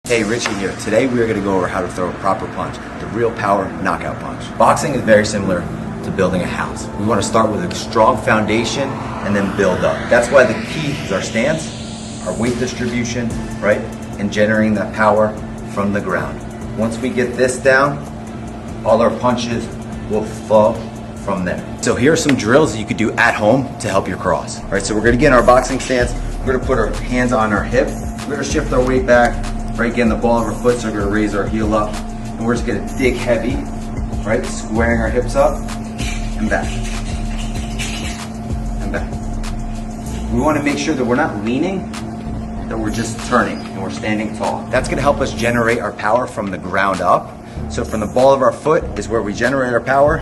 Hey, Richie here. Today we are going to go over how to throw a proper punch, the real power knockout punch. Boxing is very similar to building a house. We want to start with a strong foundation and then build up. That's why the key is our stance, our weight distribution, right? And generating that power from the ground. Once we get this down, all our punches will flow from there. So here are some drills that you could do at home to help your cross. All right, so we're going to get in our boxing stance. We're going to put our hands on our hip. We're going to shift our weight back. Right, getting the ball of our foot, so we're going to raise our heel up. And we're just going to dig heavy, right? Squaring our hips up and back. And back. We want to make sure that we're not leaning, that we're just turning and we're standing tall. That's going to help us generate our power from the ground up. So from the ball of our foot is where we generate our power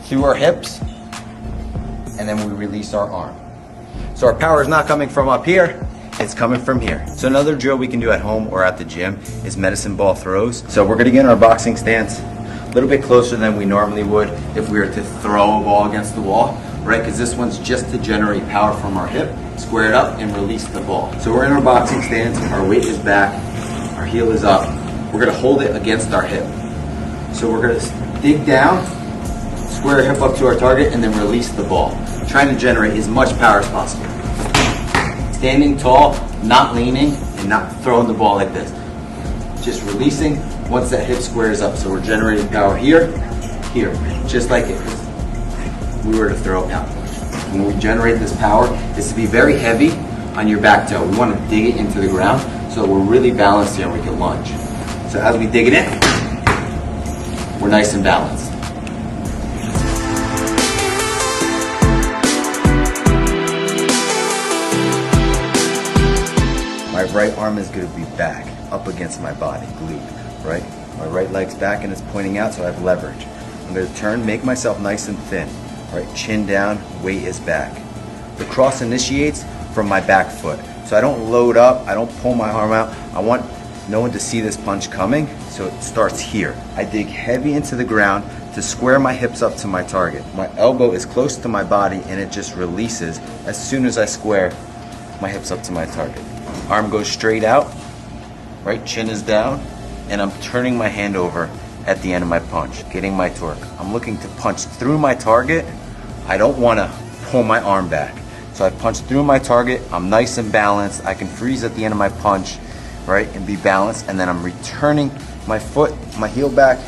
through our hips, and then we release our arm. So our power is not coming from up here. It's coming from here. So another drill we can do at home or at the gym is medicine ball throws. So we're gonna get in our boxing stance a little bit closer than we normally would if we were to throw a ball against the wall, right? Because this one's just to generate power from our hip, square it up and release the ball. So we're in our boxing stance, our weight is back, our heel is up. We're gonna hold it against our hip. So we're gonna dig down, square our hip up to our target and then release the ball, trying to generate as much power as possible. Standing tall, not leaning, and not throwing the ball like this. Just releasing once that hip squares up. So we're generating power here, here, just like if we were to throw out. When we generate this power, it's to be very heavy on your back toe. We want to dig it into the ground so we're really balanced here and we can lunge. So as we dig it in, we're nice and balanced. My right arm is going to be back, up against my body, glute, right? My right leg's back and it's pointing out, so I have leverage. I'm going to turn, make myself nice and thin, right? Chin down, weight is back. The cross initiates from my back foot. So I don't load up, I don't pull my arm out. I want no one to see this punch coming, so it starts here. I dig heavy into the ground to square my hips up to my target. My elbow is close to my body and it just releases as soon as I square my hips up to my target. Arm goes straight out, right? Chin is down, and I'm turning my hand over at the end of my punch, getting my torque. I'm looking to punch through my target. I don't want to pull my arm back. So I punch through my target. I'm nice and balanced. I can freeze at the end of my punch, right, and be balanced. And then I'm returning my foot, my heel back,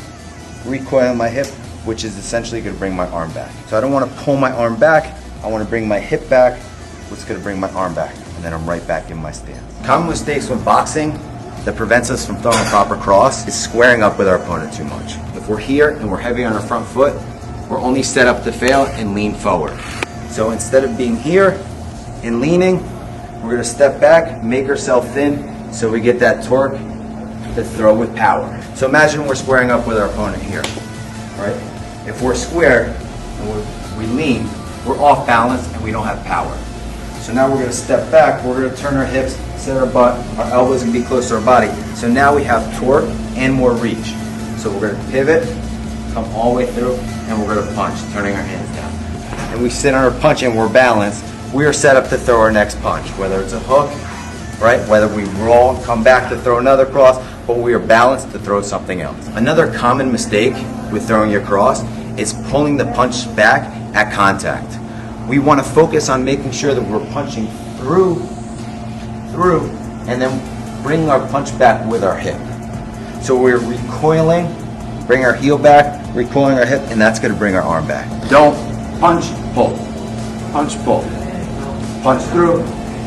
recoiling my hip, which is essentially going to bring my arm back. So I don't want to pull my arm back. I want to bring my hip back, which is going to bring my arm back. And then I'm right back in my stance. Common mistakes with boxing that prevents us from throwing a proper cross is squaring up with our opponent too much. If we're here and we're heavy on our front foot, we're only set up to fail and lean forward. So instead of being here and leaning, we're going to step back, make ourselves thin, so we get that torque to throw with power. So imagine we're squaring up with our opponent here, right? If we're square and we lean, we're off balance and we don't have power. So now we're going to step back, we're going to turn our hips, set our butt, our elbows can be close to our body. So now we have torque and more reach. So we're going to pivot, come all the way through, and we're going to punch, turning our hands down. And we sit on our punch and we're balanced. We are set up to throw our next punch, whether it's a hook, right? Whether we roll, come back to throw another cross, but we are balanced to throw something else. Another common mistake with throwing your cross is pulling the punch back at contact. We want to focus on making sure that we're punching through, and then bring our punch back with our hip. So we're recoiling, bring our heel back, recoiling our hip, and that's going to bring our arm back. Don't punch, pull, punch, pull, punch through,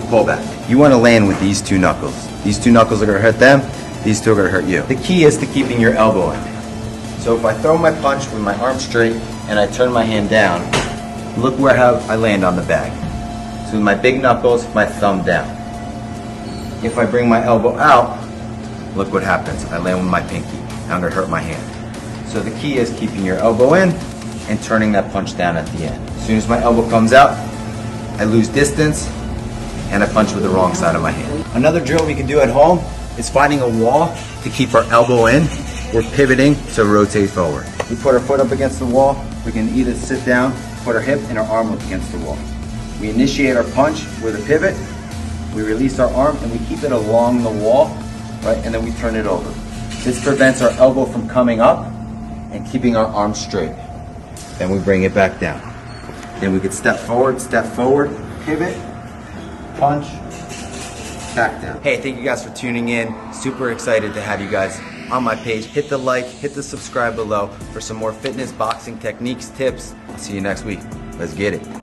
pull back. You want to land with these two knuckles. These two knuckles are going to hurt them, these two are going to hurt you. The key is to keeping your elbow in. So if I throw my punch with my arm straight and I turn my hand down, look where I land on the bag. So with my big knuckles, my thumb down. If I bring my elbow out, look what happens. I land with my pinky. Now I'm going to hurt my hand. So the key is keeping your elbow in and turning that punch down at the end. As soon as my elbow comes out, I lose distance and I punch with the wrong side of my hand. Another drill we can do at home is finding a wall to keep our elbow in. We're pivoting to rotate forward. We put our foot up against the wall. We can either sit down, put our hip and our arm up against the wall. We initiate our punch with a pivot, we release our arm and we keep it along the wall right? And then we turn it over. This prevents our elbow from coming up and keeping our arm straight. Then we bring it back down. Then we could step forward, pivot, punch, back down. Hey, thank you guys for tuning in. Super excited to have you guys on my page. Hit the like, hit the subscribe below for some more fitness, boxing techniques, tips. I'll see you next week. Let's get it.